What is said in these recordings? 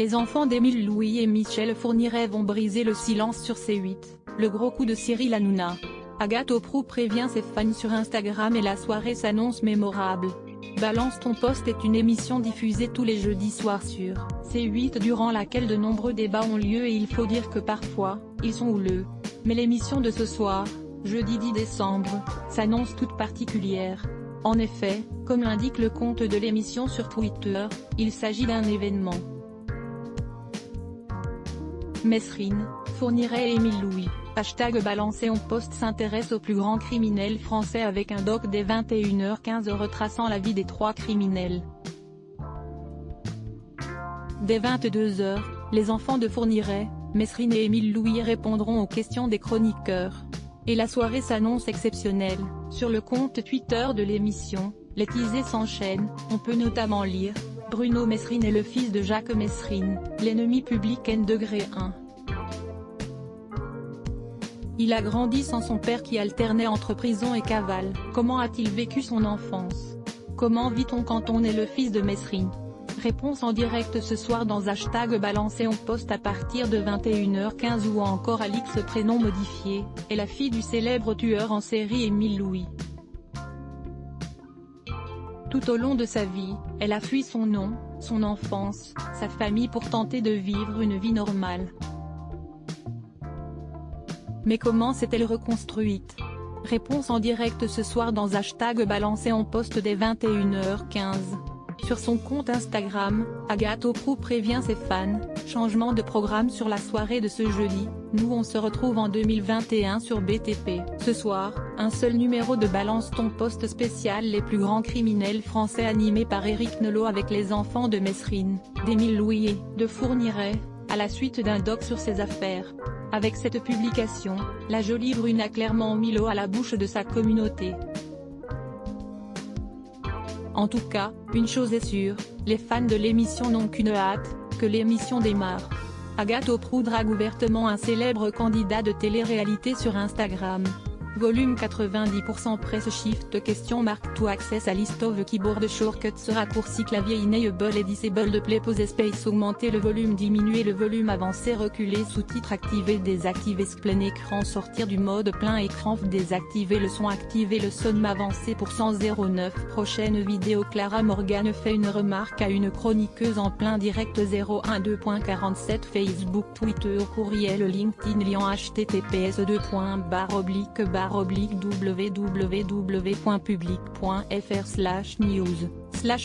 Les enfants d'Émile Louis et Michel Fourniret vont briser le silence sur C8, le gros coup de Cyril Hanouna. Agathe Auproux prévient ses fans sur Instagram et la soirée s'annonce mémorable. Balance ton poste est une émission diffusée tous les jeudis soirs sur C8 durant laquelle de nombreux débats ont lieu et il faut dire que parfois, ils sont houleux. Mais l'émission de ce soir, jeudi 10 décembre, s'annonce toute particulière. En effet, comme l'indique le compte de l'émission sur Twitter, il s'agit d'un événement. Mesrine, Fourniret et Émile Louis, #balancé on poste s'intéresse aux plus grands criminels français avec un doc dès 21h15 retraçant la vie des 3 criminels. Dès 22h, les enfants de Fourniret, Mesrine et Émile Louis répondront aux questions des chroniqueurs. Et la soirée s'annonce exceptionnelle. Sur le compte Twitter de l'émission, les teasers s'enchaînent, on peut notamment lire « Bruno Mesrine est le fils de Jacques Mesrine, l'ennemi public N°1. Il a grandi sans son père qui alternait entre prison et cavale. Comment a-t-il vécu son enfance? Comment vit-on quand on est le fils de Mesrine? Réponse en direct ce soir dans #balancé on poste à partir de 21h15 ou encore Alix prénom modifié, est la fille du célèbre tueur en série Émile Louis. Tout au long de sa vie, elle a fui son nom, son enfance, sa famille pour tenter de vivre une vie normale. Mais comment s'est-elle reconstruite? Réponse en direct ce soir dans #balancé on poste dès 21h15. Sur son compte Instagram, Agathe Auproux prévient ses fans, changement de programme sur la soirée de ce jeudi, nous on se retrouve en 2021 sur BTP. Ce soir, un seul numéro de Balance ton poste spécial les plus grands criminels français animé par Éric Nolot avec les enfants de Mesrine, d'Émile Louis et de Fourniret, à la suite d'un doc sur ses affaires. Avec cette publication, la jolie brune a clairement mis l'eau à la bouche de sa communauté. En tout cas, une chose est sûre, les fans de l'émission n'ont qu'une hâte, que l'émission démarre. Agathe Auproux drague ouvertement un célèbre candidat de télé-réalité sur Instagram. Volume 90% presse shift question marque to access à list of keyboard shortcuts raccourci clavier enable et disable de play pause space augmenter le volume diminuer le volume avancer reculer sous-titres activer désactiver plein écran sortir du mode plein écran désactiver le son activer le son avancer pour 109 prochaine vidéo Clara Morgan fait une remarque à une chroniqueuse en plein direct 012.47 Facebook Twitter courriel LinkedIn lien https://www.public.fr/news/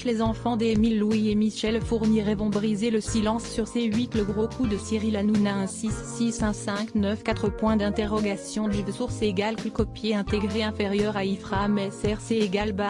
Les enfants d'Émile Louis et Michel Fourniret vont briser le silence sur C8 le gros coup de Cyril Hanouna 1661594 points d'interrogation Jive source égale copier intégré inférieur à iframe src égale //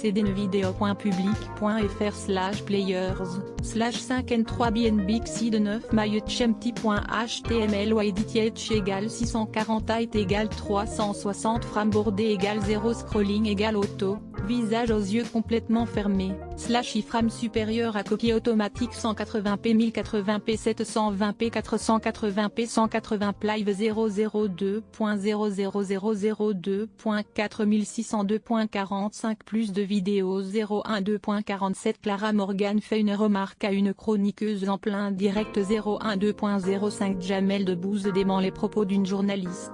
cdnvideo.public.fr/players/5n3bnbxi 9 mychempty.html edith égale 640 height égale 360 frame bordé égale 0 scrolling égale auto, visage aux yeux complètement fermés, /iframe supérieur à copie automatique 180p 1080p 720p 480p 180 live 002.00002.4602.45 plus de vidéos 012.47 Clara Morgan fait une remarque à une chroniqueuse en plein direct 012.05 Jamel Debbouze dément les propos d'une journaliste.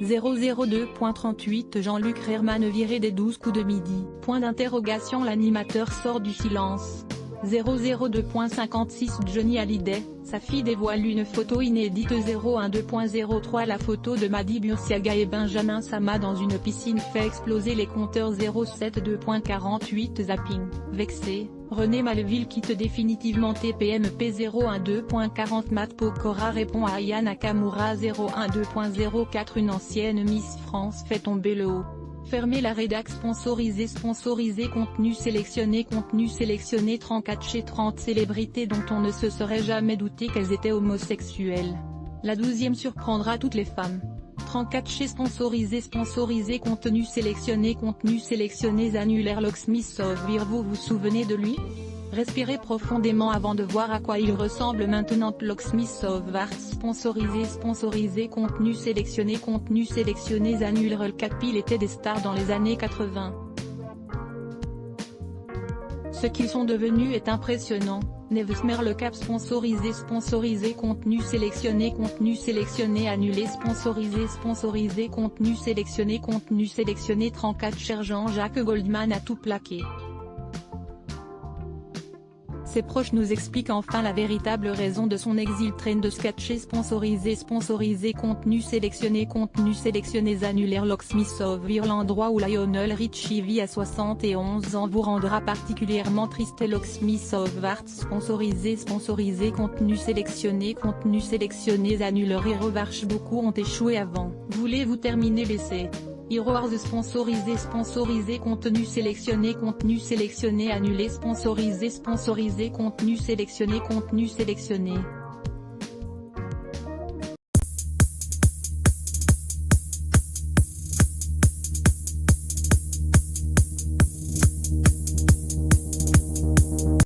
002.38 Jean-Luc Reichmann viré des 12 coups de midi. Point d'interrogation l'animateur sort du silence. 002.56 Johnny Hallyday, sa fille dévoile une photo inédite 012.03 La photo de Madi Bursiaga et Benjamin Sama dans une piscine fait exploser les compteurs 072.48 Zapping, vexé, René Malville quitte définitivement TPMP 012.40 Matt Pokora répond à Aya Nakamura 012.04 Une ancienne Miss France fait tomber le haut. Fermez la rédac sponsorisé contenu sélectionné 34 chez 30 célébrités dont on ne se serait jamais douté qu'elles étaient homosexuelles. La 12e surprendra toutes les femmes. 34 chez sponsorisé contenu sélectionné annulaire Locksmith vous vous souvenez de lui? Respirez profondément avant de voir à quoi il ressemble maintenant. Locksmith of Arts sponsorisé contenu sélectionné annulaire Le Capil était des stars dans les années 80. Ce qu'ils sont devenus est impressionnant. Nevesmer Le Cap sponsorisé contenu sélectionné annulé sponsorisé contenu sélectionné 34 cher Jean-Jacques Goldman a tout plaqué. Ses proches nous expliquent enfin la véritable raison de son exil. Train de sketcher sponsorisé contenu sélectionné annulaire. Locksmith of l'endroit où Lionel Richie vit à 71 ans vous rendra particulièrement triste. Locksmith of Arts sponsorisé contenu sélectionné annulaire. Hero Wars beaucoup ont échoué avant. Voulez-vous terminer l'essai? Hero Wars sponsorisé contenu sélectionné annulé sponsorisé contenu sélectionné